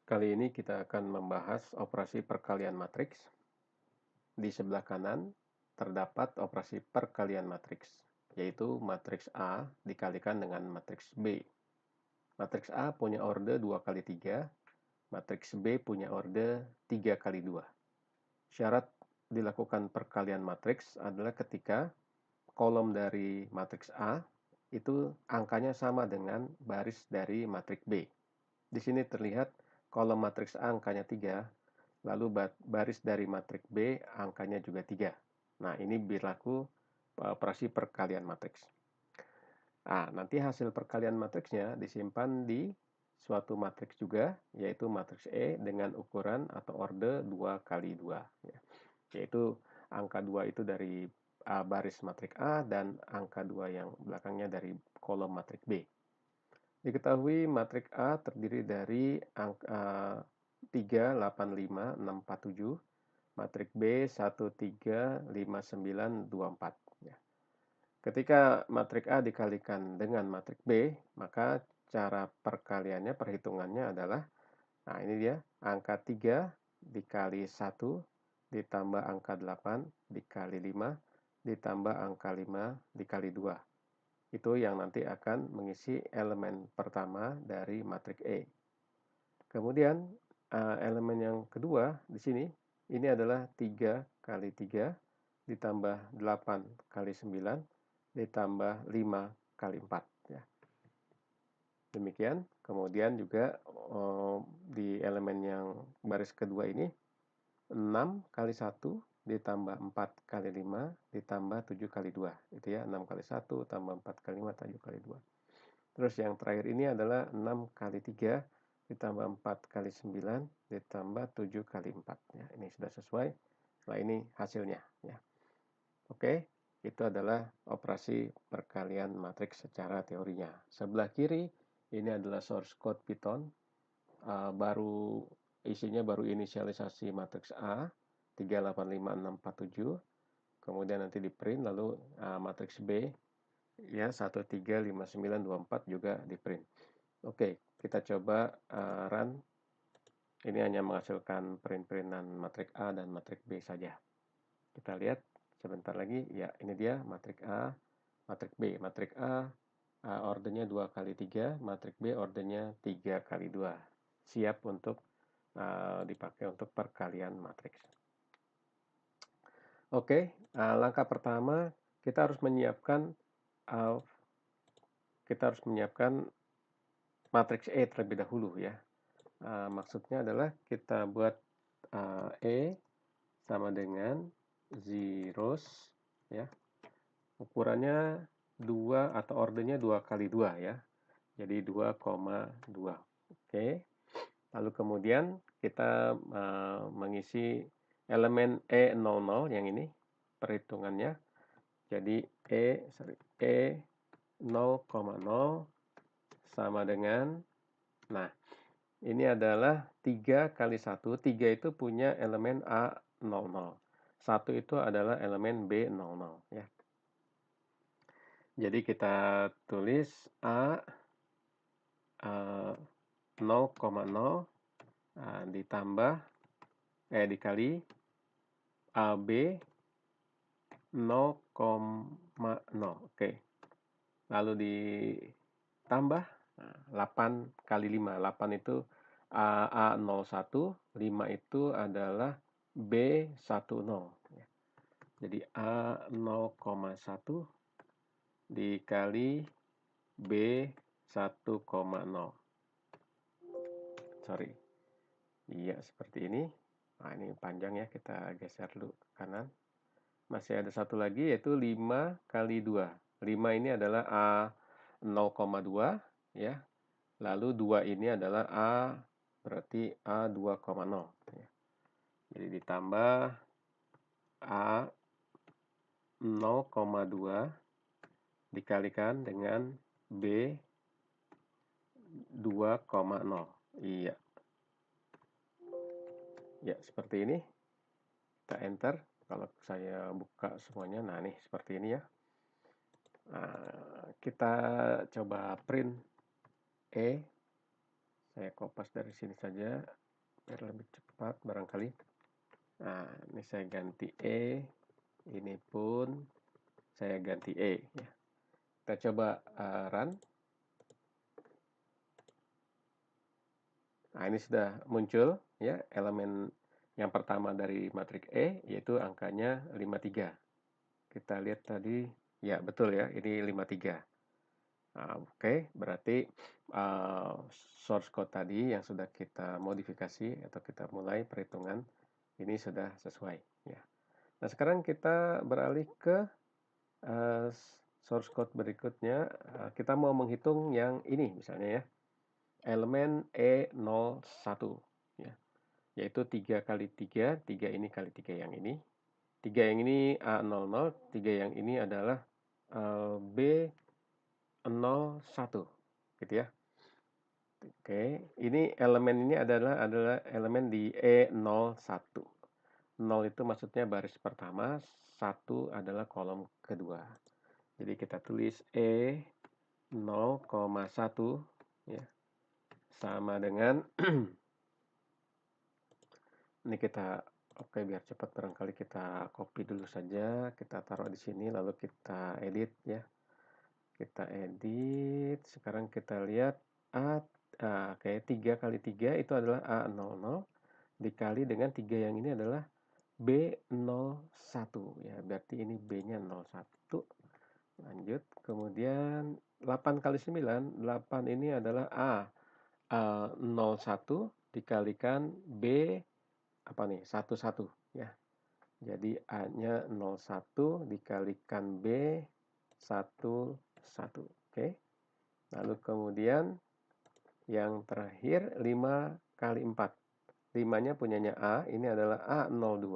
Kali ini kita akan membahas operasi perkalian matriks. Di sebelah kanan terdapat operasi perkalian matriks, yaitu matriks A dikalikan dengan matriks B. Matriks A punya orde 2 kali 3, matriks B punya orde 3 kali 2. Syarat dilakukan perkalian matriks adalah ketika kolom dari matriks A itu angkanya sama dengan baris dari matriks B. Di sini terlihat kolom matriks A angkanya 3, lalu baris dari matriks B angkanya juga 3. Nah, ini berlaku operasi perkalian matriks. Nah, nanti hasil perkalian matriksnya disimpan di suatu matriks juga, yaitu matriks E dengan ukuran atau orde 2 kali 2. Yaitu angka 2 itu dari baris matriks A dan angka 2 yang belakangnya dari kolom matriks B. Diketahui matriks A terdiri dari angka 3, 8, 5, 6, 4, 7. Matriks B 1, 3, 5, 9, 2, 4. Ya. Ketika matriks A dikalikan dengan matriks B, maka cara perkaliannya, perhitungannya adalah, nah ini dia, angka 3 dikali 1, ditambah angka 8 dikali 5, ditambah angka 5 dikali 2. Itu yang nanti akan mengisi elemen pertama dari matriks E. Kemudian elemen yang kedua di sini, ini adalah 3 kali 3 ditambah 8 kali 9 ditambah 5 kali 4. Ya. Demikian. Kemudian juga di elemen yang baris kedua ini, 6 kali 1 ditambah 4 kali 5 ditambah 7 kali 2. Itu ya, 6 kali 1 tambah 4 kali 5 7 kali 2. Terus yang terakhir ini adalah 6 kali 3 ditambah 4 kali 9 ditambah 7 kali 4. Ya, ini sudah sesuai. Nah, ini hasilnya. Ya. Oke, itu adalah operasi perkalian matriks secara teorinya. Sebelah kiri ini adalah source code Python. Isinya baru inisialisasi matriks A 38567. Kemudian nanti di print, lalu matriks B ya 135924 juga di print. Oke, kita coba run. Ini hanya menghasilkan print-printan matriks A dan matriks B saja. Kita lihat sebentar lagi. Ya, ini dia matriks A, matriks B. Matriks A ordernya 2 kali 3, matriks B ordernya 3 kali 2. Siap untuk dipakai untuk perkalian matriks. Oke, langkah pertama kita harus menyiapkan matriks E terlebih dahulu ya. Maksudnya adalah kita buat E sama dengan zeros ya. Ukurannya 2 atau ordernya 2 kali 2 ya. Jadi 2,2. Oke. Lalu kemudian kita mengisi elemen E00 yang ini perhitungannya. Jadi E 0,0 sama dengan, nah ini adalah 3 kali 1. 3 itu punya elemen A00. 1 itu adalah elemen B00 ya. Jadi kita tulis A 0,0 ditambah dikali AB 0,0. Oke. Lalu ditambah 8 kali 5. 8 itu A01, 5 itu adalah B10. Jadi A0,1 dikali B1,0. Sorry. Iya, seperti ini. Nah, ini panjang ya, kita geser dulu ke kanan. Masih ada satu lagi, yaitu 5 kali 2. 5 ini adalah A0,2 ya. Lalu 2 ini adalah berarti A2,0 ya. Jadi ditambah A0,2 dikalikan dengan B2,0. Iya. Ya, seperti ini. Kita enter. Kalau saya buka semuanya, nah nih seperti ini ya. Nah, kita coba print E Saya kopas dari sini saja biar lebih cepat barangkali. Nah, ini saya ganti E, ini pun saya ganti E ya. Kita coba run. Nah, ini sudah muncul ya elemen yang pertama dari matriks E, yaitu angkanya 53. Kita lihat tadi, ya betul ya, ini 53. Nah, oke, berarti source code tadi yang sudah kita modifikasi atau kita mulai perhitungan ini sudah sesuai ya. Nah, sekarang kita beralih ke source code berikutnya. Kita mau menghitung yang ini misalnya ya, elemen E01 ya, yaitu 3 kali 3, 3 ini kali 3 yang ini. 3 yang ini A00, 3 yang ini adalah B01 gitu ya. Oke, ini elemen ini adalah elemen di E01. 0 itu maksudnya baris pertama, 1 adalah kolom kedua. Jadi kita tulis E 0,1 ya, sama dengan ini kita biar cepat barangkali kita copy dulu saja, kita taruh di sini lalu kita edit ya. Kita edit, sekarang kita lihat oke, 3 kali 3 itu adalah A00 dikali dengan 3 yang ini adalah B01 ya, berarti ini B-nya 01. Lanjut, kemudian 8 kali 9, 8 ini adalah A01 dikalikan B apa nih? 11 ya. Jadi A-nya 01 dikalikan B 11. Oke. Lalu kemudian yang terakhir 5 kali 4. 5-nya punyanya A, ini adalah A02.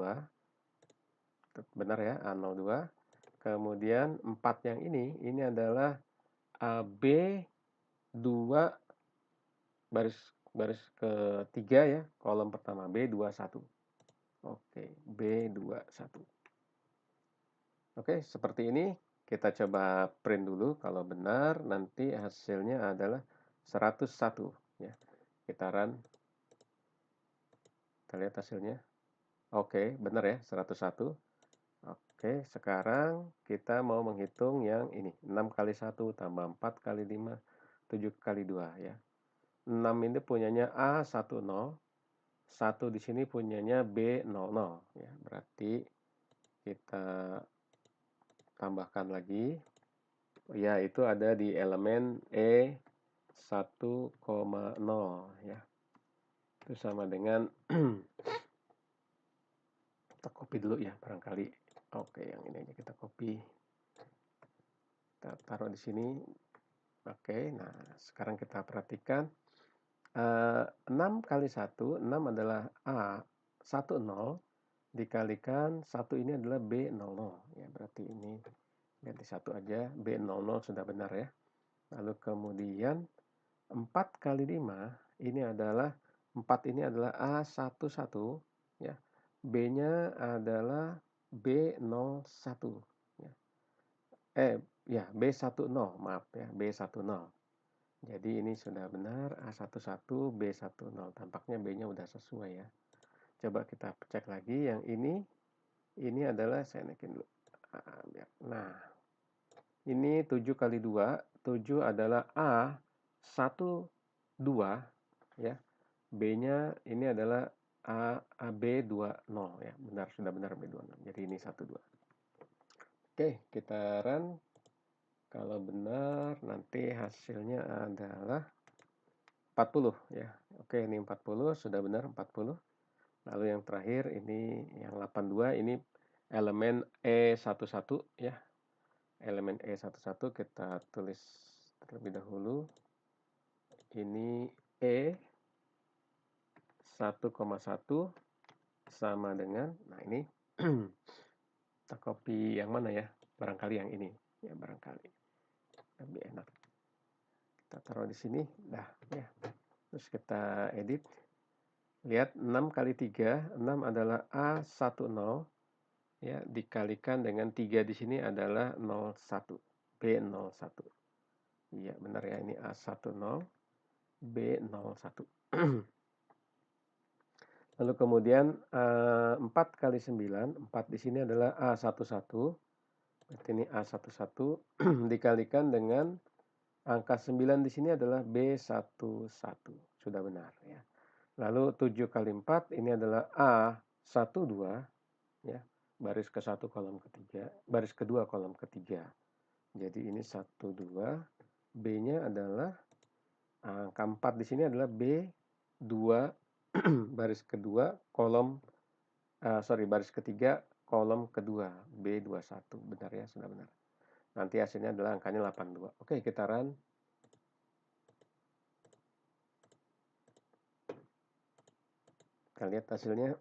Benar ya, A02. Kemudian 4 yang ini adalah B2 baris ketiga ya, kolom pertama B21. Oke, B21. Oke, seperti ini. Kita coba print dulu. Kalau benar, nanti hasilnya adalah 101 ya. Kita run. Kita lihat hasilnya. Oke, benar ya, 101. Oke, sekarang kita mau menghitung yang ini. 6 kali 1 tambah 4 kali 5, 7 kali 2 ya. 6 ini punyanya A10. 1 di sini punyanya B00 ya. Berarti kita tambahkan lagi. Ya, itu ada di elemen E1,0 ya. Itu sama dengan kita copy dulu ya barangkali. Oke, yang ini aja kita copy. Kita taruh di sini. Oke, nah sekarang kita perhatikan 6 kali 1, 6 adalah A10 dikalikan 1 ini adalah B00 ya, berarti ini ganti 1 aja, B00 sudah benar ya. Lalu kemudian 4 kali 5 ini adalah 4 ini adalah A11 ya. B-nya adalah B01 ya. Ya, B10, maaf ya, B10. Jadi ini sudah benar A11 B10. Tampaknya B-nya udah sesuai ya. Coba kita cek lagi yang ini adalah saya naikin dulu. Nah, ini 7 kali 2, 7 adalah A12 ya. B-nya ini adalah B20 ya. Benar, sudah benar B20. Jadi ini 12. Oke, kita run. Kalau benar nanti hasilnya adalah 40 ya. Oke, ini 40 sudah benar 40. Lalu yang terakhir ini yang 82 ini elemen E11 ya. Elemen E11 kita tulis terlebih dahulu. Ini E 1,1 sama dengan, nah ini kita copy yang mana ya? Barangkali yang ini ya, barangkali lebih enak. Kita taruh di sini, dah ya. Terus kita edit. Lihat 6 kali 3, 6 adalah A10 ya, dikalikan dengan 3 di sini adalah 01, B01. Iya, benar ya, ini A10. B01. Lalu kemudian 4 kali 9, 4 di sini adalah A11. Berarti ini A11 dikalikan dengan angka 9 di sini adalah B11. Sudah benar ya. Lalu 7 kali 4 ini adalah A12 ya. Baris ke-1 kolom ketiga, baris kedua kolom ketiga. Jadi ini 12, B-nya adalah angka 4 di sini adalah B2 baris kedua kolom baris ketiga kolom kedua B21. Benar ya, sudah benar. Nanti hasilnya adalah angkanya 82. Oke, kita run. Kita lihat hasilnya.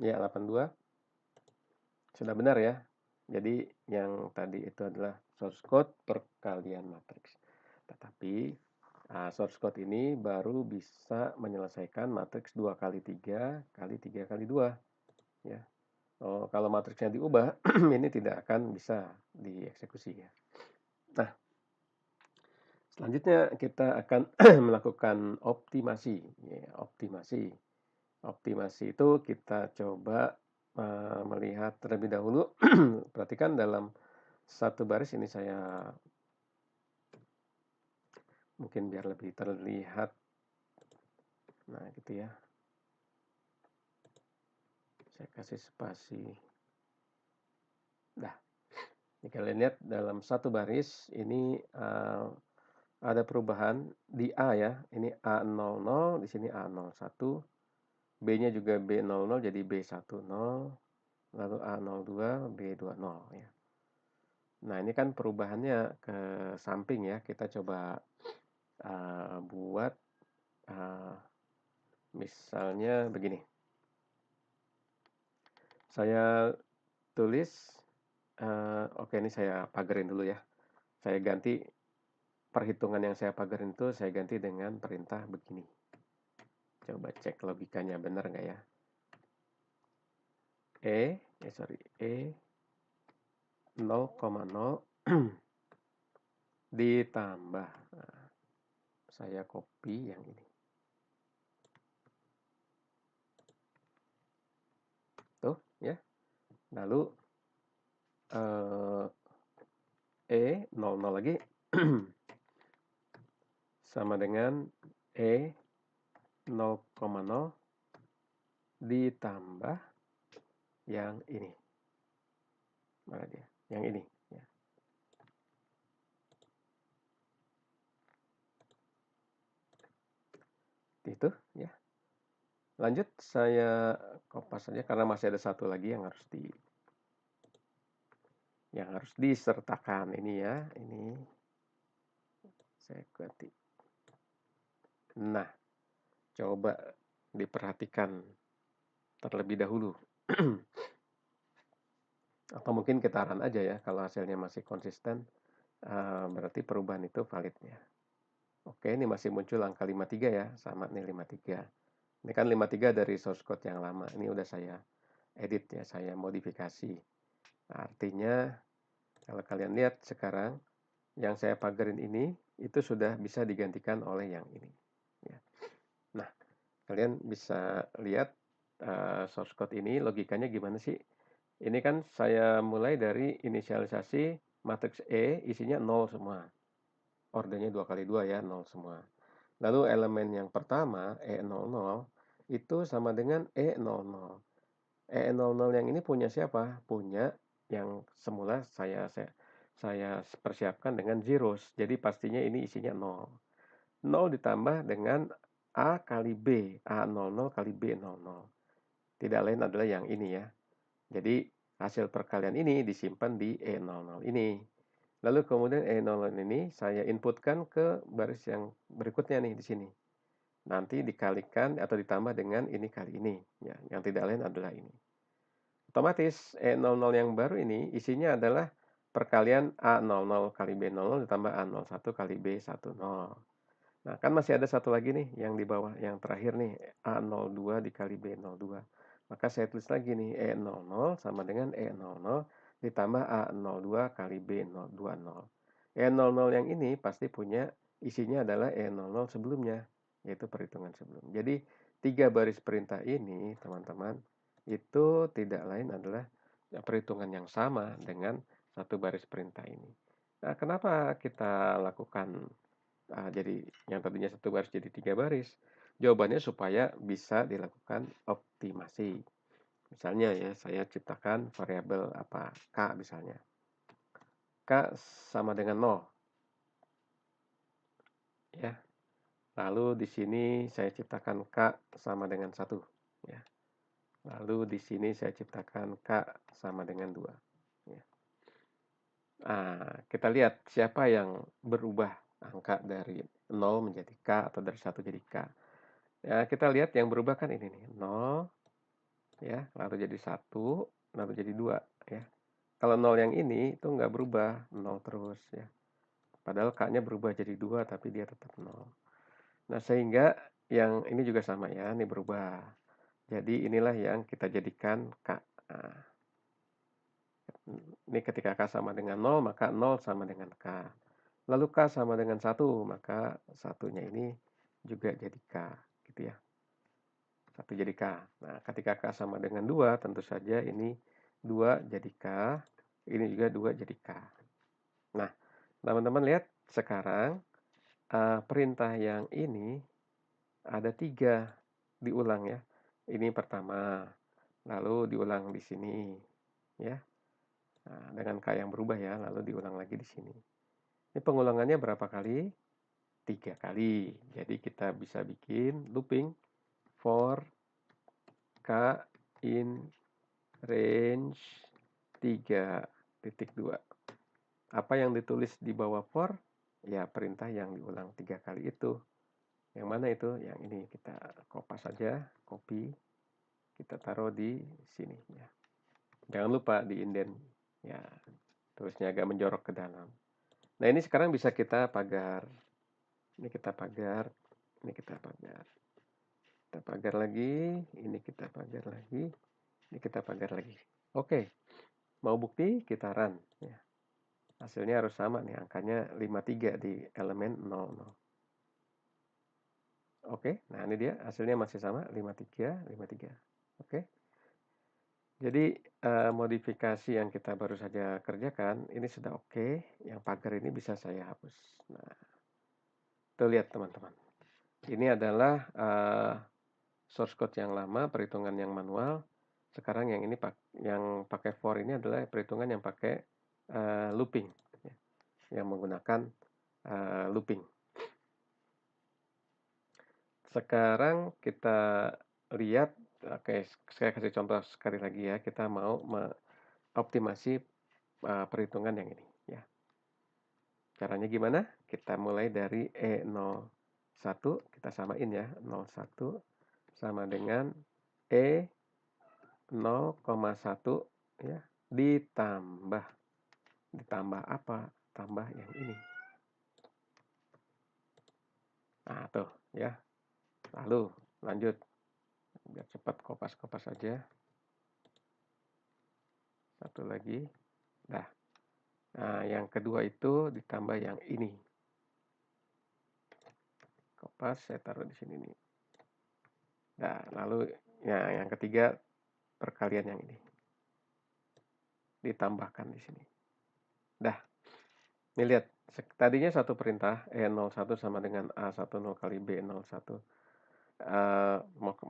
Ya, 82. Sudah benar ya. Jadi yang tadi itu adalah source code perkalian matriks. Tetapi source code ini baru bisa menyelesaikan matriks 2 kali 3 kali 3 kali 2 ya. Kalau matriksnya diubah ini tidak akan bisa dieksekusi ya. Nah, selanjutnya kita akan melakukan optimasi ya. Optimasi itu kita coba melihat terlebih dahulu. Perhatikan dalam satu baris ini saya mungkin biar lebih terlihat. Nah, gitu ya. Saya kasih spasi. Nah, ini kalian lihat dalam satu baris ini ada perubahan di A ya. Ini A00, di sini A01. B-nya juga B00 jadi B10. Lalu A02, B20 ya. Nah, ini kan perubahannya ke samping ya. Kita coba buat misalnya begini. Saya tulis, oke ini saya pagerin dulu ya. Saya ganti perhitungan yang saya pagerin itu saya ganti dengan perintah begini. Coba cek logikanya benar nggak ya. E 0,0 ditambah. Nah, saya copy yang ini. Tuh ya. Lalu E00 lagi sama dengan E 0,0 ditambah yang ini. Mana dia? Yang ini ya. Itu ya. Lanjut saya kopas saja karena masih ada satu lagi yang harus disertakan ini ya. Ini saya ganti. Nah, coba diperhatikan terlebih dahulu. Atau mungkin kita run aja ya. Kalau hasilnya masih konsisten, berarti perubahan itu validnya. Oke, ini masih muncul angka 53 ya. Sama nih 53. Ini kan 53 dari source code yang lama. Ini udah saya edit ya, saya modifikasi. Artinya, kalau kalian lihat sekarang, yang saya pagerin ini, itu sudah bisa digantikan oleh yang ini. Ya. Nah, kalian bisa lihat source code ini, logikanya gimana sih? Ini kan saya mulai dari inisialisasi matriks E, isinya 0 semua. Ordernya 2 kali 2 ya, 0 semua. Lalu elemen yang pertama, E00, itu sama dengan E00. E00 yang ini punya siapa? Punya yang semula saya persiapkan dengan zeros. Jadi pastinya ini isinya 0. 0 ditambah dengan A kali B. A00 kali B00. Tidak lain adalah yang ini ya. Jadi hasil perkalian ini disimpan di E00 ini. Lalu kemudian E00 ini saya inputkan ke baris yang berikutnya nih di sini. Nanti dikalikan atau ditambah dengan ini kali ini. Ya, yang tidak lain adalah ini. Otomatis E00 yang baru ini isinya adalah perkalian A00 kali B00 ditambah A01 kali B10. Nah, kan masih ada satu lagi nih yang di bawah, yang terakhir nih, A02 dikali B02. Maka saya tulis lagi nih, E00 sama dengan E00 ditambah A02 kali B20. E00 yang ini pasti punya isinya adalah E00 sebelumnya, yaitu perhitungan sebelum. Jadi 3 baris perintah ini, teman-teman, itu tidak lain adalah perhitungan yang sama dengan satu baris perintah ini. Nah, kenapa kita lakukan jadi yang tadinya satu baris jadi 3 baris? Jawabannya supaya bisa dilakukan optimasi. Misalnya ya, saya ciptakan variabel apa? K misalnya. K sama dengan 0. Ya. Lalu di sini saya ciptakan K sama dengan 1. Ya. Lalu di sini saya ciptakan K sama dengan 2. Ya. Nah, kita lihat siapa yang berubah angka dari 0 menjadi K atau dari 1 jadi K. Ya, kita lihat yang berubah kan ini nih, 0, ya, lalu jadi 1, lalu jadi 2. Ya. Kalau 0 yang ini itu nggak berubah, 0 terus. Ya. Padahal K-nya berubah jadi 2, tapi dia tetap 0. Nah, sehingga yang ini juga sama ya, ini berubah. Jadi inilah yang kita jadikan K. Nah, ini ketika K sama dengan 0, maka 0 sama dengan K. Lalu K sama dengan 1, maka satunya ini juga jadi K. Gitu ya. 1 jadi K. Nah, ketika K sama dengan 2, tentu saja ini 2 jadi K. Ini juga 2 jadi K. Nah, teman-teman lihat sekarang perintah yang ini ada 3 diulang ya. Ini pertama, lalu diulang di sini ya. Nah, dengan K yang berubah ya, lalu diulang lagi di sini. Ini pengulangannya berapa kali? 3 kali. Jadi kita bisa bikin looping for K in range 3.2. Apa yang ditulis di bawah for? Ya, perintah yang diulang 3 kali itu. Yang mana itu? Yang ini kita kopas saja, copy. Kita taruh di sini ya. Jangan lupa di indent ya, tulisnya agak menjorok ke dalam. Nah, ini sekarang bisa kita pagar. Ini kita pagar, ini kita pagar. Kita pagar lagi, ini kita pagar lagi, ini kita pagar lagi. Oke. Mau bukti kita run ya. Hasilnya harus sama nih, angkanya 53 di elemen 00. Oke, nah ini dia hasilnya masih sama 53, 53. Oke. Jadi modifikasi yang kita baru saja kerjakan ini sudah oke. Yang pagar ini bisa saya hapus. Nah, tuh lihat teman-teman. Ini adalah source code yang lama, perhitungan yang manual. Sekarang yang ini yang pakai for ini adalah perhitungan yang pakai looping, ya, yang menggunakan looping. Sekarang kita lihat, oke, saya kasih contoh sekali lagi ya. Kita mau optimasi perhitungan yang ini ya. Caranya gimana? Kita mulai dari E01, kita samain ya. 01 sama dengan E0,1 ya, ditambah apa? Tambah yang ini. Nah, tuh ya. Lalu lanjut. Biar cepat kopas-kopas saja. Satu lagi. Nah, yang kedua itu ditambah yang ini. Kopas saya taruh di sini nih. Nah, lalu ya, yang ketiga perkalian yang ini. Ditambahkan di sini. Ini lihat. Tadinya satu perintah E01 sama dengan A10 kali B01.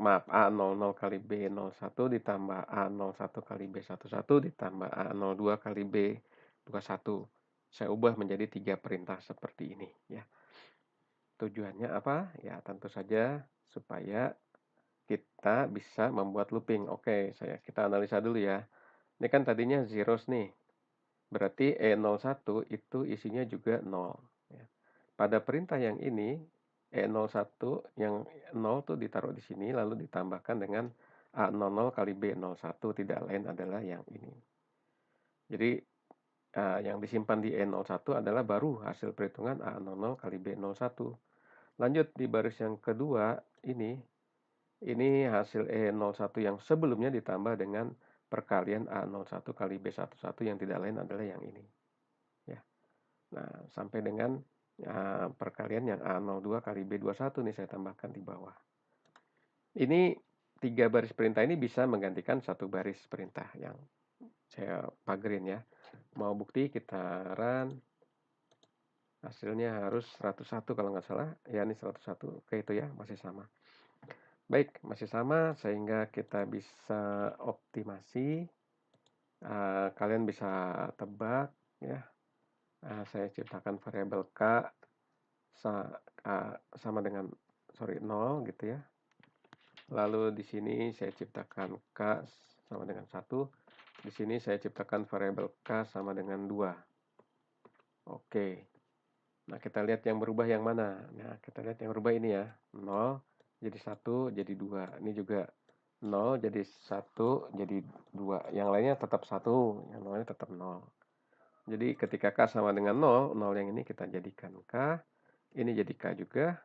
Maaf, A00 kali B01 ditambah A01 kali B11 ditambah A02 kali B21. Saya ubah menjadi 3 perintah seperti ini ya. Tujuannya apa? Ya, tentu saja supaya kita bisa membuat looping. Oke, kita analisa dulu ya. Ini kan tadinya zeros nih. Berarti E01 itu isinya juga 0 ya. Pada perintah yang ini E01 yang 0 tuh ditaruh di sini lalu ditambahkan dengan A00 kali B01, tidak lain adalah yang ini. Jadi yang disimpan di E01 adalah baru hasil perhitungan A00 kali B01. Lanjut di baris yang kedua ini hasil E01 yang sebelumnya ditambah dengan perkalian A01 kali B11 yang tidak lain adalah yang ini. Ya. Nah, sampai dengan perkalian yang A02 kali B21 nih saya tambahkan di bawah. Ini 3 baris perintah ini bisa menggantikan 1 baris perintah yang saya pagerin ya. Mau bukti kita run, hasilnya harus 101 kalau nggak salah. Ya ini 101, oke itu ya masih sama. Baik, masih sama sehingga kita bisa optimasi. Kalian bisa tebak ya. Saya ciptakan variabel K sama dengan 0 gitu ya. Lalu di sini saya ciptakan K sama dengan 1. Di sini saya ciptakan variabel K sama dengan 2. Oke. Nah, kita lihat yang berubah yang mana. Nah, kita lihat yang berubah ini ya. 0 jadi 1 jadi 2. Ini juga 0 jadi 1 jadi 2. Yang lainnya tetap 1, yang lainnya tetap 0. Jadi ketika K sama dengan 0, 0 yang ini kita jadikan K. Ini jadi K juga.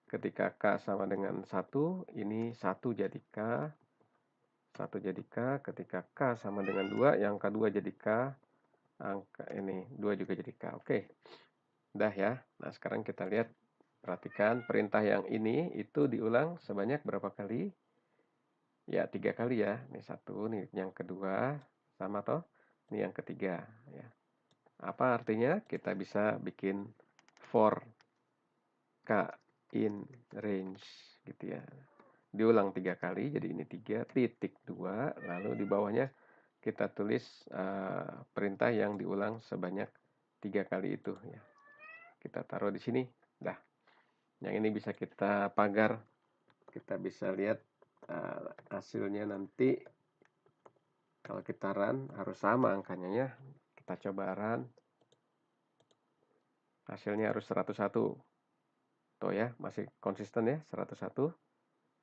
Ketika K sama dengan 1, ini 1 jadi K. 1 jadi K. Ketika K sama dengan 2, yang kedua jadi K. Angka ini 2 juga jadi K. Oke. Udah ya. Nah, sekarang kita lihat. Perhatikan perintah yang ini itu diulang sebanyak berapa kali? Ya, 3 kali ya. Ini 1, nih yang kedua. Sama toh? Ini yang ketiga. Ya. Apa artinya? Kita bisa bikin for K in range gitu ya. Diulang 3 kali, jadi ini 3.2. Lalu di bawahnya kita tulis perintah yang diulang sebanyak 3 kali itu ya. Kita taruh di sini. Dah. Yang ini bisa kita pagar. Kita bisa lihat hasilnya nanti. Kalau kita run harus sama angkanya ya. Kita coba run. Hasilnya harus 101. Tuh ya, masih konsisten ya, 101.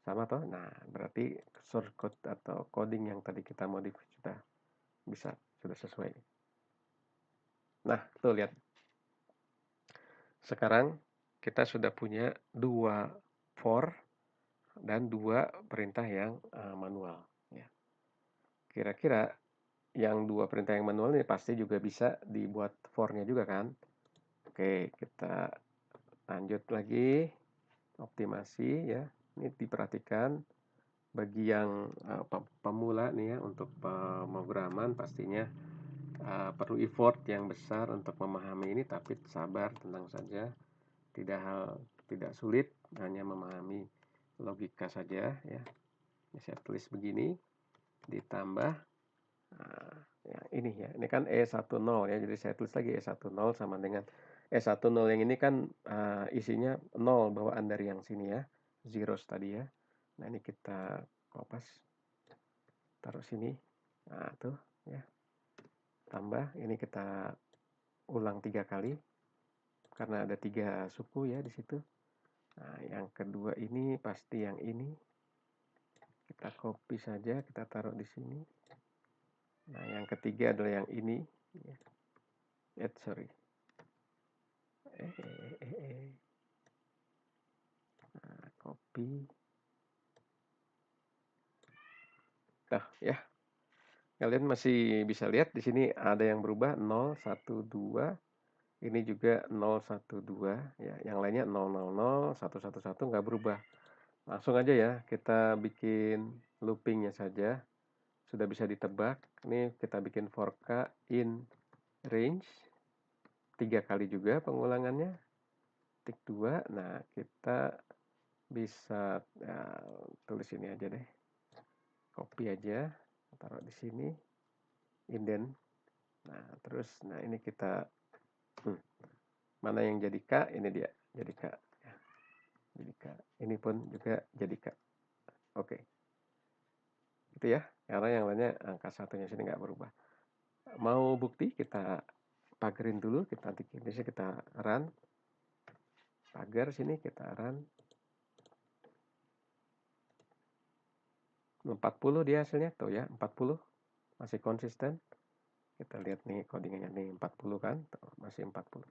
Sama toh? Nah, berarti source code atau coding yang tadi kita modif sudah sesuai. Nah, tuh lihat. Sekarang kita sudah punya 2 for dan 2 perintah yang manual ya. Kira-kira yang 2 perintah yang manual ini pasti juga bisa dibuat for-nya juga kan? Oke, kita lanjut lagi optimasi ya. Ini diperhatikan bagi yang pemula nih ya, untuk pemrograman pastinya perlu effort yang besar untuk memahami ini, tapi sabar, tenang saja. Tidak sulit, hanya memahami logika saja ya. Ini saya tulis begini, ditambah yang ini ya. Ini kan E10 ya, jadi saya tulis lagi E10 sama dengan E10 yang ini kan isinya 0 bawaan dari yang sini ya, zeros tadi ya. Nah, ini kita kopas, taruh sini. Nah, tuh ya. Tambah, ini kita ulang 3 kali. Karena ada 3 suku ya di situ. Nah, yang kedua ini pasti yang ini. Kita copy saja, kita taruh di sini. Nah, yang ketiga adalah yang ini. Sorry. Nah, copy. Nah, ya. Kalian masih bisa lihat di sini ada yang berubah 0, 1, 2. Ini juga 0, 1, 2 ya. Yang lainnya 0, 0, 0, 1, 1, 1 nggak berubah. Langsung aja ya, kita bikin loopingnya saja. Sudah bisa ditebak. Ini kita bikin for K in range. 3 kali juga pengulangannya. Tik 2. Nah, kita bisa tulis ini aja deh. Copy aja. Taruh di sini. Indent. Nah, terus ini kita mana yang jadi K? Ini dia. Jadi K. Ya. Jadi K. Ini pun juga jadi K. Oke. Itu ya. Karena yang lainnya angka satunya sini nggak berubah. Mau bukti kita pagerin dulu, kita bikin di sini, kita run. Pagar sini kita run. 40 dia hasilnya tuh ya, 40. Masih konsisten. Kita lihat nih codingnya nih 40 kan? Tuh, masih 40.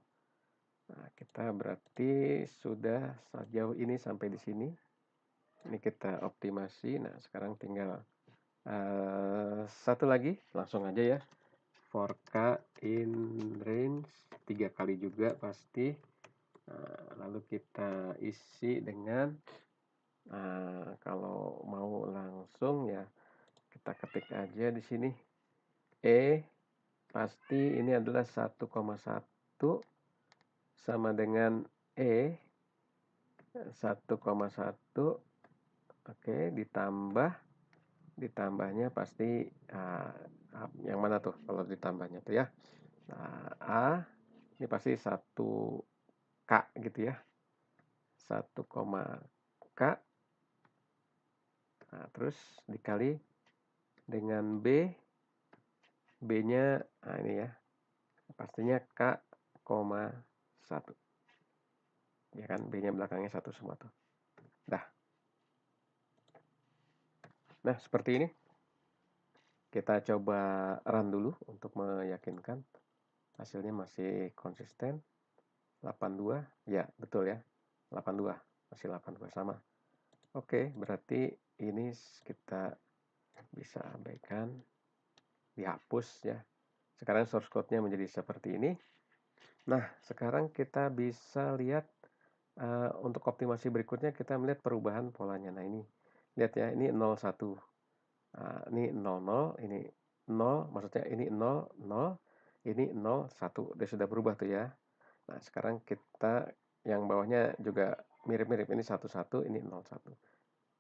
Nah, kita berarti sudah sejauh ini sampai di sini. Ini kita optimasi. Nah, sekarang tinggal satu lagi, langsung aja ya. For K in range 3 kali juga pasti. Lalu kita isi dengan, kalau mau langsung ya kita ketik aja di sini, E pasti ini adalah 1,1 sama dengan E 1,1, oke, ditambahnya pasti yang mana tuh kalau ditambahnya tuh ya. A ini pasti 1K gitu ya. 1, K. Nah, terus dikali dengan B. B-nya ini ya. Pastinya K, 1. Ya kan, B-nya belakangnya 1 semua tuh. Dah. Nah, seperti ini. Kita coba run dulu untuk meyakinkan hasilnya masih konsisten. 82, ya betul ya. 82, masih 82 sama. Oke, berarti ini kita bisa abaikan, dihapus ya. Sekarang source code-nya menjadi seperti ini. Nah, sekarang kita bisa lihat untuk optimasi berikutnya kita melihat perubahan polanya. Nah, ini lihat ya, ini 01. Ini 00, ini 0, maksudnya ini 0, 0, ini 0, 1. Dia sudah berubah tuh ya. Nah, sekarang kita yang bawahnya juga mirip-mirip, ini 11, ini 01.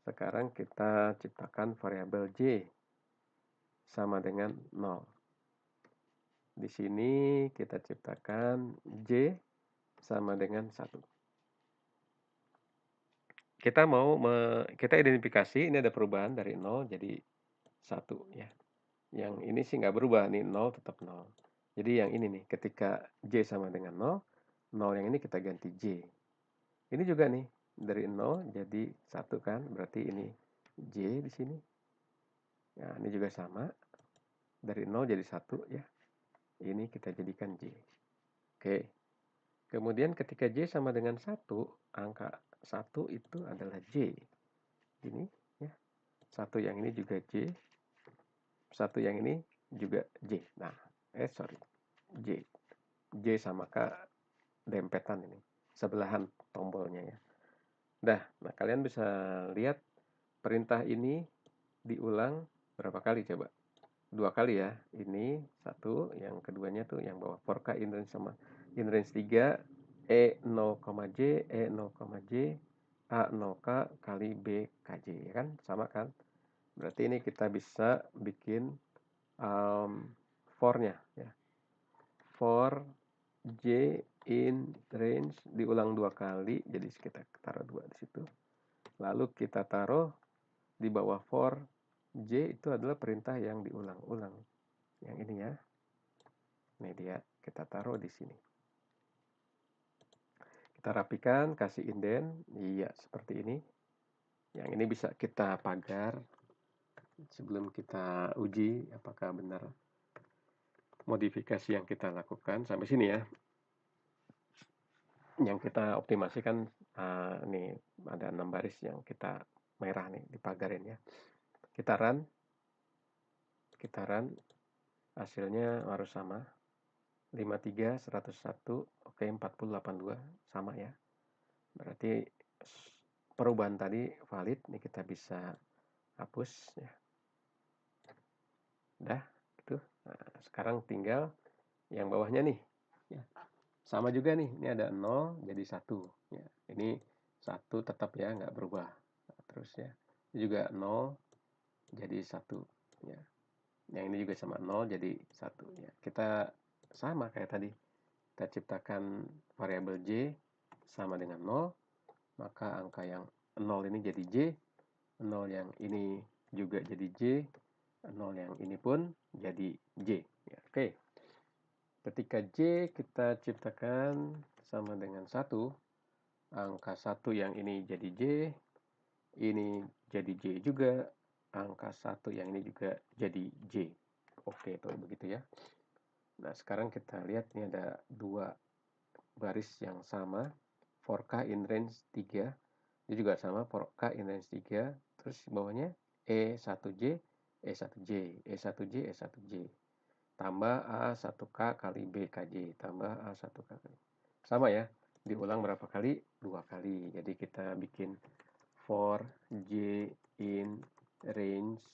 Sekarang kita ciptakan variabel J sama dengan 0. Di sini kita ciptakan J sama dengan 1. Kita identifikasi ini ada perubahan dari 0 jadi 1 ya. Yang ini sih nggak berubah, nih 0 tetap 0. Jadi yang ini nih, ketika J sama dengan 0, 0 yang ini kita ganti J. Ini juga nih, dari 0 jadi 1 kan, berarti ini J di sini. Nah, ini juga sama, dari 0 jadi 1 ya. Ini kita jadikan J. Oke. Kemudian ketika J sama dengan 1, angka 1 itu adalah J. Ini ya. 1 yang ini juga J. 1 yang ini juga J. Nah, J. J sama K dempetan ini. Sebelahan tombolnya ya. Nah kalian bisa lihat perintah ini diulang berapa kali coba? 2 kali ya. Ini 1, yang keduanya tuh yang bawah for K in range sama in range 3, E 0,J, E 0,J, A 0K kali B KJ ya kan? Sama kan? Berarti ini kita bisa bikin for-nya ya. For J in range diulang 2 kali, jadi kita taruh 2 di situ. Lalu kita taruh di bawah for J itu adalah perintah yang diulang-ulang. Yang ini ya. Ini dia, kita taruh di sini. Kita rapikan, kasih indent. Iya, seperti ini. Yang ini bisa kita pagar sebelum kita uji apakah benar modifikasi yang kita lakukan. Sampai sini ya. Yang kita optimasikan, nih ada 6 baris yang kita merah nih, dipagarin ya. Kita run, hasilnya harus sama. 53, 101, oke 40, 82, sama ya. Berarti perubahan tadi valid, nih kita bisa hapus ya. Udah, gitu. Nah, sekarang tinggal yang bawahnya nih. Ya. Sama juga nih, ini ada 0 jadi 1. Ya. Ini 1 tetap ya, nggak berubah. Nah, terus ya, ini juga 0 jadi 1. Ya. Yang ini juga sama 0 jadi 1. Ya. Kita sama kayak tadi. Kita ciptakan variabel J sama dengan 0, maka angka yang 0 ini jadi J, 0 yang ini juga jadi J, 0 yang ini pun jadi J. Ya, oke. Ketika J kita ciptakan sama dengan 1, angka 1 yang ini jadi J, ini jadi J juga, angka 1 yang ini juga jadi J. Oke, tuh begitu ya. Nah, sekarang kita lihat ini ada 2 baris yang sama, for K in range 3. Ini juga sama, for K in range 3. Terus bawahnya E1J, E1J, E1J, E1J. Tambah A1K kali BKJ, tambah A1K kali. Sama ya. diulang berapa kali? 2 kali. Jadi kita bikin for j in range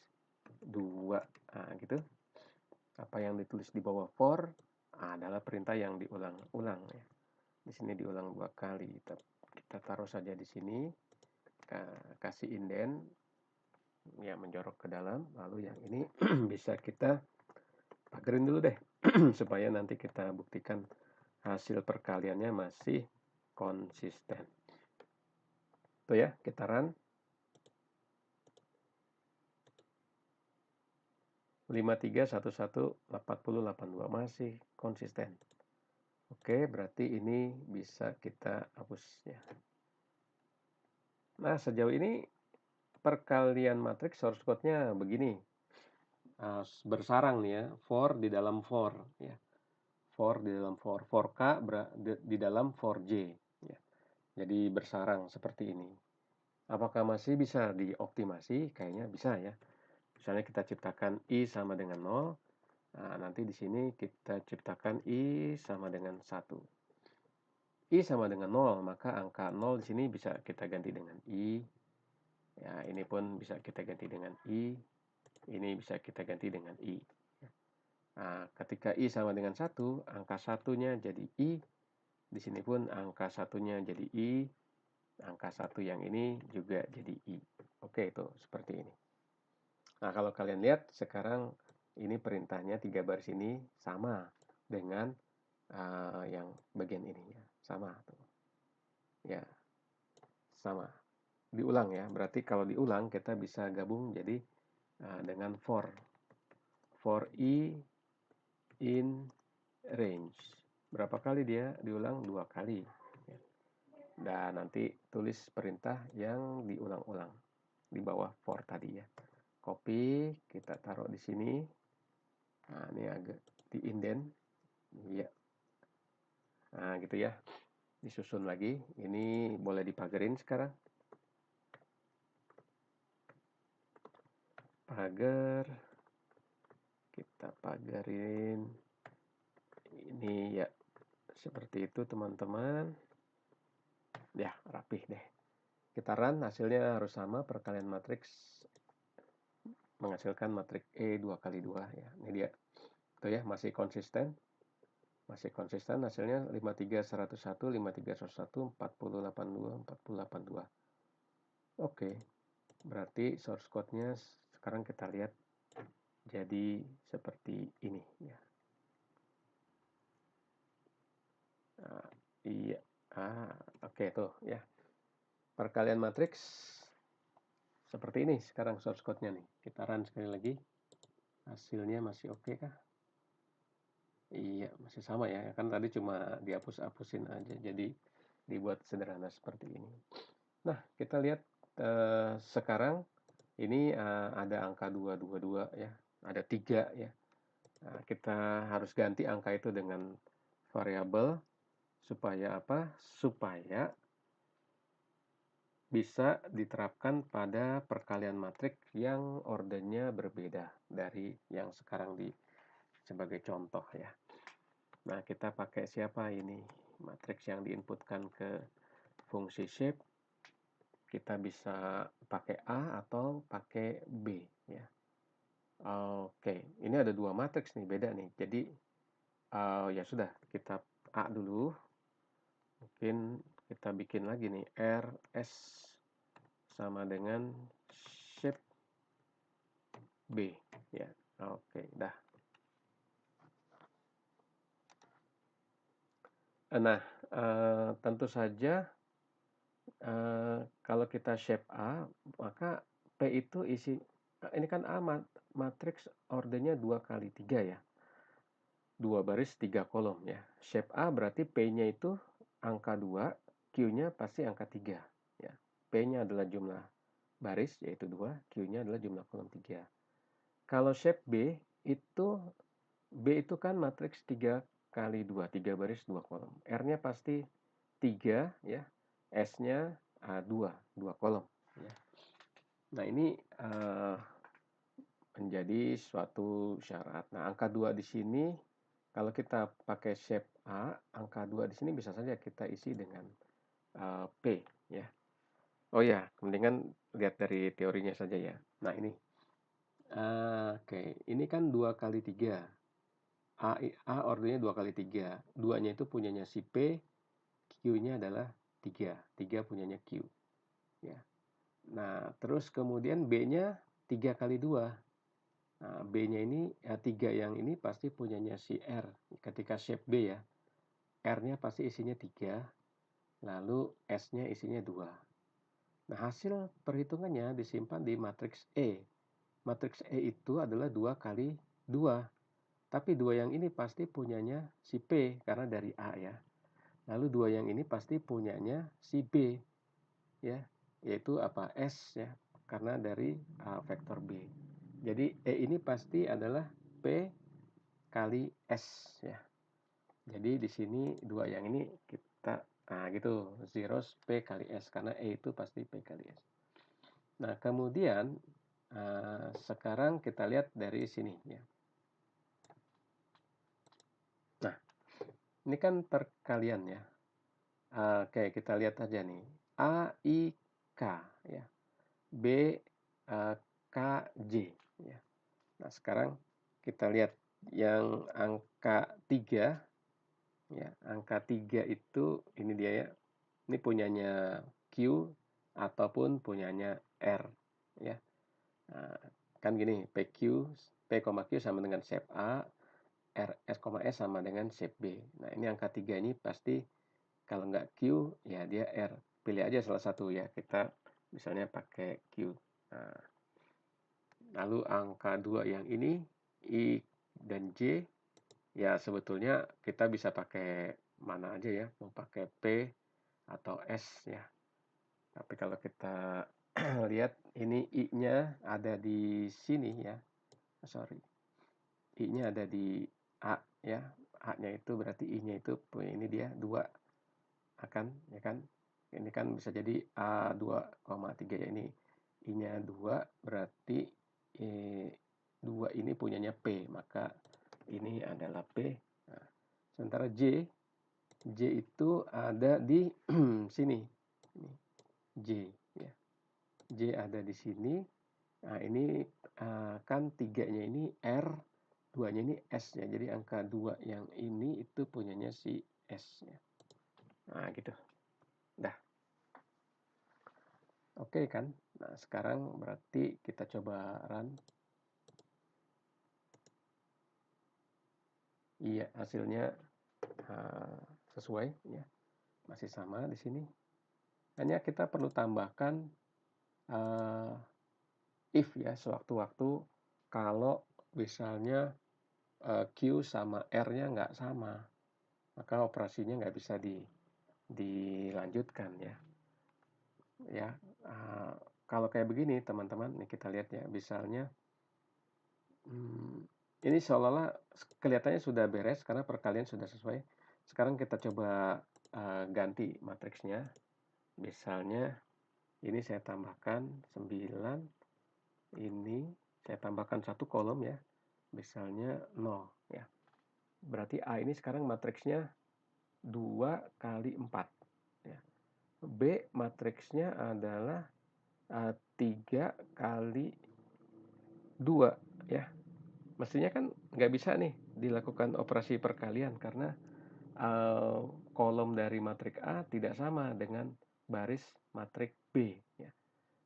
2. Nah, gitu. Apa yang ditulis di bawah for adalah perintah yang diulang-ulang ya. Di sini diulang 2 kali. Kita taruh saja di sini, kasih indent ya, menjorok ke dalam. Lalu yang ini bisa kita pagerin dulu deh supaya nanti kita buktikan hasil perkaliannya masih konsisten. Tuh ya, kita run. 53 11 80 82 masih konsisten. Oke, berarti ini bisa kita hapus ya. Nah, sejauh ini perkalian matriks source code-nya begini. Bersarang nih ya, for di dalam for ya. For di dalam for K di dalam for J ya. Jadi bersarang seperti ini. Apakah masih bisa dioptimasi? Kayaknya bisa ya. Misalnya kita ciptakan I sama dengan 0. Nah, nanti di sini kita ciptakan I sama dengan 1. I sama dengan 0, maka angka 0 di sini bisa kita ganti dengan I. Ya, ini pun bisa kita ganti dengan I. Ini bisa kita ganti dengan I. Nah, ketika I sama dengan 1, angka 1-nya jadi I. Di sini pun angka 1-nya jadi I. Angka 1 yang ini juga jadi I. Oke, itu seperti ini. Nah, kalau kalian lihat sekarang ini perintahnya 3 baris ini sama dengan yang bagian ini ya. Sama tuh. Ya, sama. Diulang ya. Berarti kalau diulang kita bisa gabung jadi dengan for I in range. Berapa kali dia diulang? 2 kali. Dan nanti tulis perintah yang diulang-ulang di bawah for tadi ya. Copy, kita taruh di sini. Nah, ini agak di indent. Ya. Nah, gitu ya. Disusun lagi. Ini boleh dipagerin sekarang. Pagar. Kita pagarin. Ini ya. Seperti itu teman-teman. Ya, rapih deh. Kita run, hasilnya harus sama. Perkalian matriks menghasilkan matriks E 2 kali 2 ya. Ini dia. Tuh ya, masih konsisten. Masih konsisten hasilnya 53 101 53 101 40 82 40 82. Oke. Berarti source code-nya sekarang kita lihat jadi seperti ini ya. Nah, iya. Oke tuh ya. Perkalian matriks seperti ini sekarang source code-nya nih. Kita run sekali lagi. Hasilnya masih oke kah? Iya, masih sama ya. Kan tadi cuma dihapus-hapusin aja. Jadi dibuat sederhana seperti ini. Nah, kita lihat sekarang ini ada angka 222 ya. Ada 3 ya. Nah, kita harus ganti angka itu dengan variabel supaya apa? Supaya bisa diterapkan pada perkalian matriks yang ordernya berbeda dari yang sekarang sebagai contoh ya. Nah, kita pakai siapa ini? Matriks yang diinputkan ke fungsi shape. Kita bisa pakai A atau pakai B ya. Oke, ini ada 2 matriks nih, beda nih. Jadi ya sudah, kita A dulu. Mungkin kita bikin lagi nih RS sama dengan shape B ya. Oke, dah. Nah, tentu saja kalau kita shape A, maka P itu isi, ini kan A matriks ordernya 2 kali 3 ya. 2 baris 3 kolom ya. Shape A berarti P-nya itu angka 2, Q-nya pasti angka 3 ya. P-nya adalah jumlah baris yaitu 2, Q-nya adalah jumlah kolom 3. Kalau shape B itu kan matriks 3 kali 2, 3 baris 2 kolom. R-nya pasti 3 ya. S-nya 2 kolom ya. Nah, ini menjadi suatu syarat. Nah, angka 2 di sini kalau kita pakai shape A, angka 2 di sini bisa saja kita isi dengan P ya. Oh ya, mendingan lihat dari teorinya saja ya. Nah ini, oke, ini kan 2 kali 3. A ordernya 2 kali 3. 2-nya itu punyanya si P, Q-nya adalah 3. 3 punyanya Q. Ya. Nah, terus kemudian B-nya 3 kali 2. Nah, B-nya ini, 3 yang ini pasti punyanya si R. Ketika shape B ya, R-nya pasti isinya 3, lalu S-nya isinya 2. Nah, hasil perhitungannya disimpan di matriks E. Matriks E itu adalah 2 kali 2. Tapi 2 yang ini pasti punyanya si P karena dari A ya. Lalu 2 yang ini pasti punyanya si B ya, yaitu apa? S ya, karena dari vektor B. Jadi E ini pasti adalah P kali S ya. Jadi di sini 2 yang ini kita gitu, zeros P kali S karena E itu pasti P kali S. Nah, kemudian sekarang kita lihat dari sini ya. Nah, ini kan perkalian ya. Oke, kita lihat aja nih. A, I, K ya. B, K, J ya. Nah, sekarang kita lihat yang angka 3 ya. Angka 3 itu ini dia ya. Ini punyanya Q ataupun punyanya R ya. Nah, kan gini, P, Q sama dengan shape A, R, S, S sama dengan shape B. Nah, ini angka 3 ini pasti kalau nggak Q, ya dia R. Pilih aja salah satu ya. Kita misalnya pakai Q. Nah, lalu angka 2 yang ini, I dan J, ya sebetulnya kita bisa pakai mana aja ya. Mau pakai P atau S ya. Tapi kalau kita lihat ini I-nya ada di sini ya. Sorry. I-nya ada di A ya. A-nya itu berarti I-nya itu ini dia 2 akan ya kan. Ini kan bisa jadi A2,3 ya, ini I-nya 2 berarti 2 ini punyanya P, maka ini adalah P. Nah, sementara J itu ada di sini. J ya. J ada di sini. Nah, ini kan 3-nya ini R, 2-nya ini S ya. Jadi angka 2 yang ini itu punyanya si S ya. Nah, gitu. Dah. Oke kan? Nah, sekarang berarti kita coba run. Iya, hasilnya sesuai ya. Masih sama di sini. Hanya kita perlu tambahkan if ya sewaktu-waktu kalau misalnya Q sama R-nya nggak sama, maka operasinya nggak bisa dilanjutkan ya. Ya, kalau kayak begini teman-teman, nih kita lihat ya, misalnya ini seolah-olah kelihatannya sudah beres karena perkalian sudah sesuai. Sekarang kita coba ganti matriksnya. Misalnya ini saya tambahkan 9, ini saya tambahkan satu kolom ya. Misalnya 0 ya. Berarti A ini sekarang matriksnya 2 kali 4 ya. B matriksnya adalah 3 kali 2 ya. Mestinya kan nggak bisa nih dilakukan operasi perkalian karena kolom dari matrik A tidak sama dengan baris matrik B ya.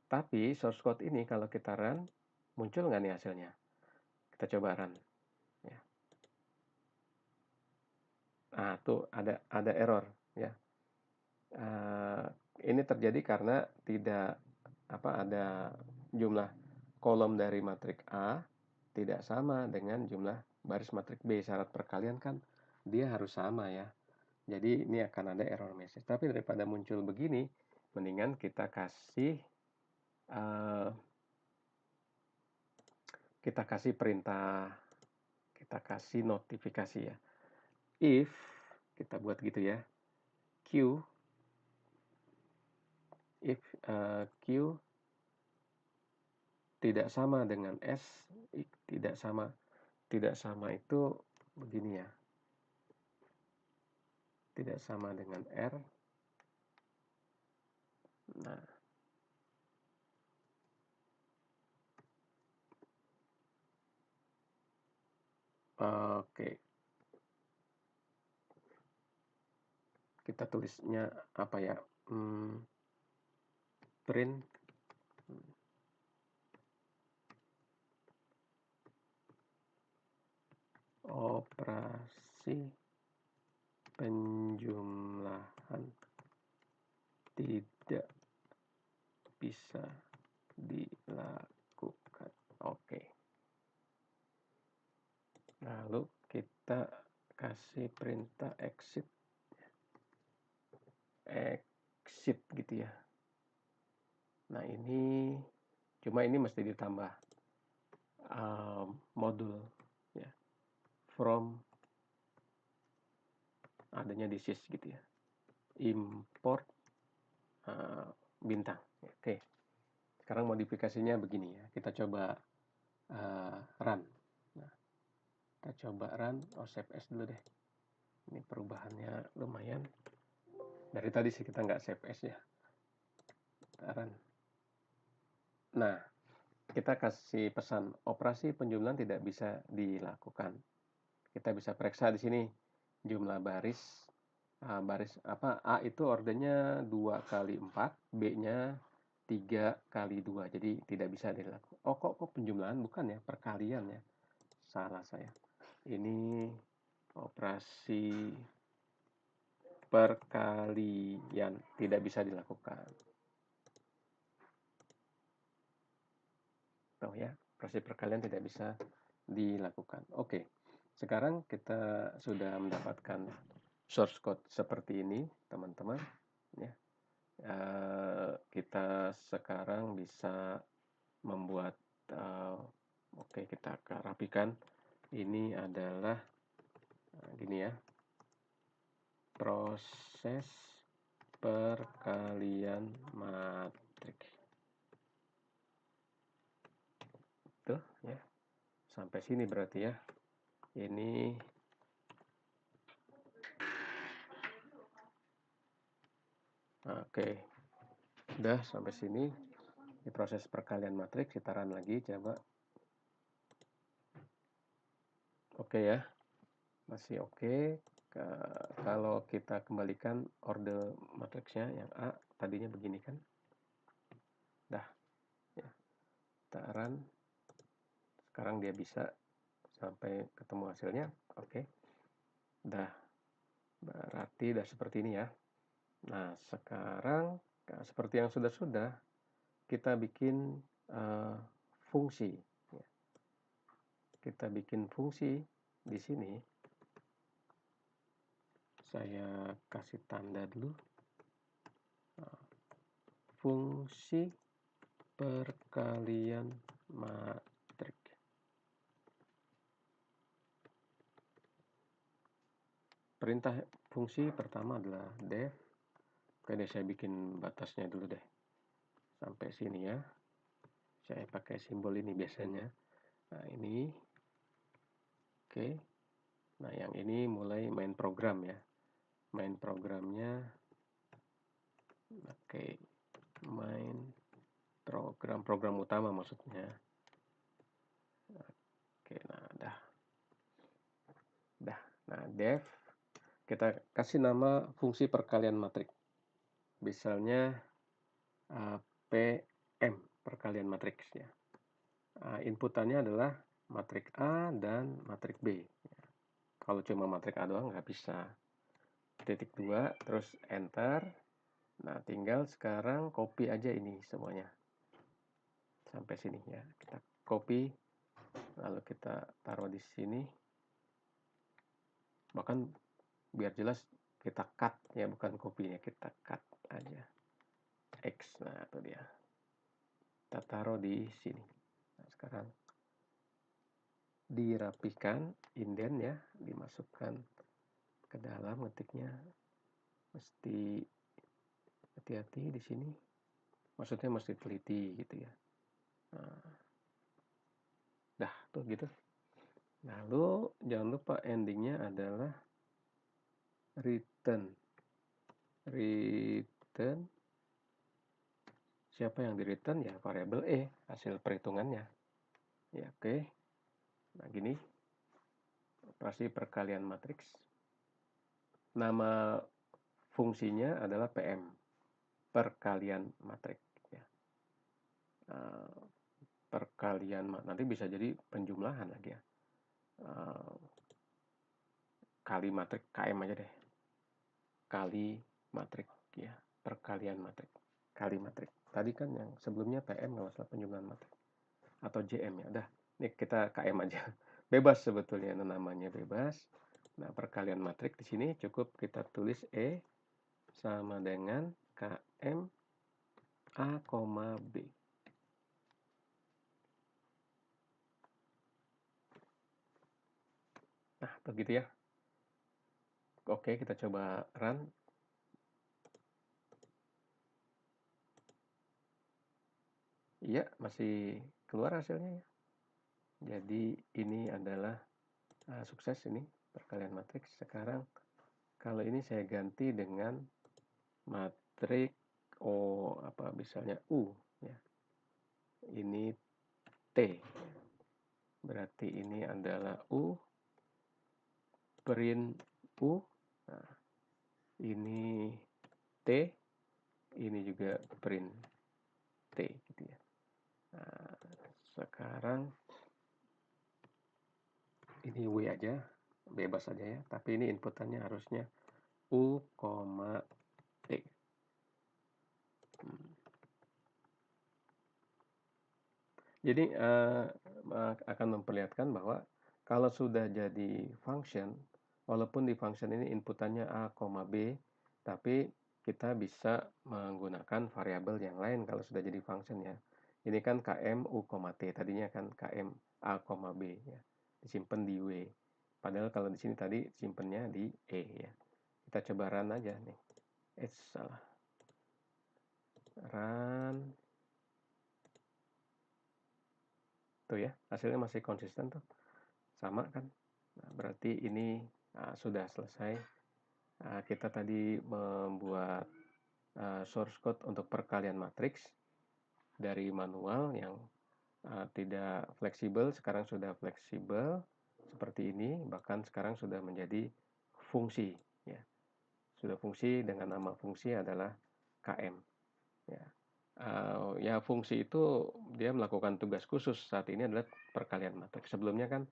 Tapi source code ini kalau kita run, muncul nggak nih hasilnya? Kita coba run ya. Nah, tuh ada error ya. Ini terjadi karena tidak ada jumlah kolom dari matrik A tidak sama dengan jumlah baris matrik B. Syarat perkalian kan dia harus sama ya. Jadi ini akan ada error message. Tapi daripada muncul begini, mendingan kita kasih perintah, kita kasih notifikasi ya. If kita buat gitu ya, Q, if Q tidak sama dengan S, tidak sama itu begini ya. tidak sama dengan R. Nah, oke. Kita tulisnya apa ya? Print operasi penjumlahan tidak bisa dilakukan. Oke. Lalu kita kasih perintah exit gitu ya. Nah, ini cuma ini mesti ditambah modul ya, from adanya di sys gitu ya, import bintang. Oke, sekarang modifikasinya begini ya, kita coba run. Nah, kita coba run, save as dulu deh. Ini perubahannya lumayan. Dari tadi sih kita nggak save as ya. Kita run. Nah, kita kasih pesan operasi penjumlahan tidak bisa dilakukan. Kita bisa periksa di sini jumlah baris apa, A itu ordernya 2 kali 4, B-nya 3 kali 2, jadi tidak bisa dilakukan. Oh, kok penjumlahan, bukan ya, perkalian ya, salah saya. Ini operasi perkalian tidak bisa dilakukan. Tuh ya, operasi perkalian tidak bisa dilakukan. Oke, sekarang kita sudah mendapatkan source code seperti ini, teman-teman. Ya, kita sekarang bisa membuat, oke, kita rapikan. Ini adalah gini ya, proses perkalian matriks. Tuh ya, sampai sini berarti ya. Ini oke, udah sampai sini. Di proses perkalian matriks, kita run lagi, coba. Oke ya, masih oke. Kalau kita kembalikan order matriksnya yang A, tadinya begini kan. Dah, ya. Kita run. Sekarang dia bisa sampai ketemu hasilnya. Oke. Dah, berarti dah seperti ini ya. Nah, sekarang seperti yang sudah-sudah, kita bikin fungsi. Kita bikin fungsi di sini. Saya kasih tanda dulu. Fungsi perkalian matriks. Perintah fungsi pertama adalah def. Oke deh, saya bikin batasnya dulu deh. Sampai sini ya. Saya pakai simbol ini biasanya. Nah, ini. Oke. Nah, yang ini mulai main program ya. Main programnya. Oke. Main program utama maksudnya. Oke, nah dah. Nah, def, kita kasih nama fungsi perkalian matriks. Misalnya PM, perkalian matriks ya. Inputannya adalah matriks A dan matriks B. Kalau cuma matriks A doang nggak bisa. Titik 2, terus enter. Nah, tinggal sekarang copy aja ini semuanya. Sampai sini ya. Kita copy, lalu kita taruh di sini. Bahkan biar jelas kita cut ya, bukan copy ya, kita cut aja. X, nah itu dia. Kita taruh di sini. Nah, sekarang dirapikan, indent ya, dimasukkan ke dalam ngetiknya. Mesti hati-hati di sini. Maksudnya mesti teliti gitu ya. Nah, dah tuh gitu. Lalu jangan lupa endingnya adalah return siapa yang di return ya variabel E, hasil perhitungannya ya. Oke, nah gini operasi perkalian matriks, nama fungsinya adalah PM, perkalian matriks ya. Perkalian nanti bisa jadi penjumlahan lagi ya, kali matriks, KM aja deh, kali matriks ya, perkalian matriks kali matriks. Tadi kan yang sebelumnya PM nggak masalah, penjumlahan matriks atau JM ya. Udah, nih kita KM aja. Bebas sebetulnya, namanya bebas. Nah, perkalian matriks di sini cukup kita tulis E sama dengan KM A, B. Nah, begitu ya. Oke, kita coba run. Iya, masih keluar hasilnya ya. Jadi ini adalah sukses ini perkalian matriks. Sekarang kalau ini saya ganti dengan matriks apa misalnya U ya. Ini T. Berarti ini adalah U print U. Nah, ini T, ini juga print T gitu ya. Nah, sekarang ini W aja, bebas aja ya, tapi ini inputannya harusnya U, T. Jadi akan memperlihatkan bahwa kalau sudah jadi function, walaupun di function ini inputannya A, B, tapi kita bisa menggunakan variabel yang lain kalau sudah jadi function ya. Ini kan KM U, T, tadinya kan KM A, B ya. Disimpan di W. Padahal kalau di sini tadi simpennya di E ya. Kita coba run aja nih. Salah. Run. Tuh ya, hasilnya masih konsisten tuh. Sama kan? Nah, berarti ini sudah selesai. Kita tadi membuat source code untuk perkalian matriks dari manual yang tidak fleksibel, sekarang sudah fleksibel seperti ini, bahkan sekarang sudah menjadi fungsi ya. Sudah fungsi dengan nama fungsi adalah KM ya. Ya fungsi itu dia melakukan tugas khusus saat ini adalah perkalian matriks. Sebelumnya kan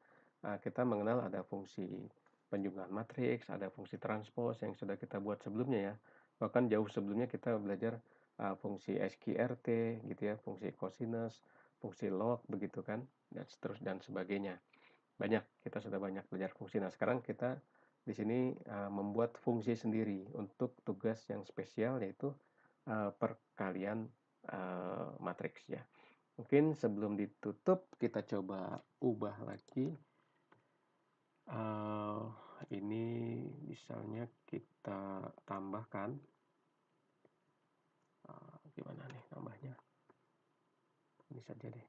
kita mengenal ada fungsi penjumlahan matriks, ada fungsi transpose yang sudah kita buat sebelumnya ya. Bahkan jauh sebelumnya kita belajar fungsi SQRT gitu ya, fungsi cosinus, fungsi log begitu kan, dan seterus dan sebagainya. Kita sudah banyak belajar fungsi. Nah, sekarang kita di sini membuat fungsi sendiri untuk tugas yang spesial yaitu perkalian matriks ya. Mungkin sebelum ditutup kita coba ubah lagi. Ini misalnya kita tambahkan. Gimana nih tambahnya? Ini saja deh.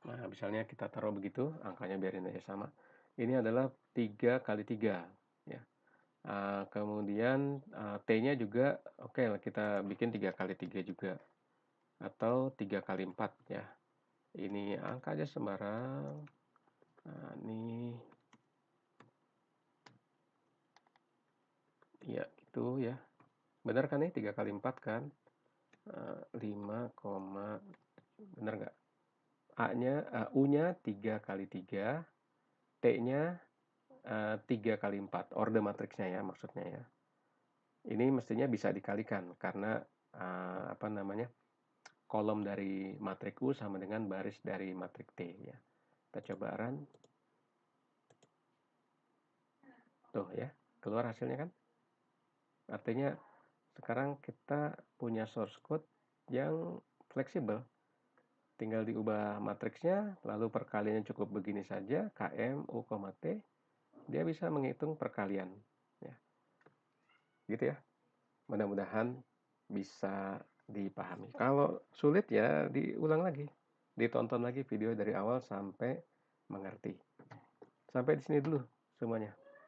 Nah, misalnya kita taruh begitu, angkanya biarin aja sama. Ini adalah 3 kali 3 ya. Kemudian T-nya juga oke, kita bikin 3 kali 3 juga atau 3 kali 4 ya. Ini angka aja sembarang. Nah, ini ya gitu ya. Benar kan nih 3 kali 4 kan? 5, benar nggak? U-nya 3 kali 3, T-nya 3 kali 4, orde matriksnya ya maksudnya ya. Ini mestinya bisa dikalikan karena apa namanya, kolom dari matriks U sama dengan baris dari matriks T ya. Kita coba run. Tuh ya, keluar hasilnya kan? Artinya sekarang kita punya source code yang fleksibel. Tinggal diubah matriksnya, lalu perkaliannya cukup begini saja, KM U, T, dia bisa menghitung perkalian. Ya. Gitu ya. Mudah-mudahan bisa dipahami. Kalau sulit ya diulang lagi. Ditonton lagi video dari awal sampai mengerti. Sampai di sini dulu semuanya.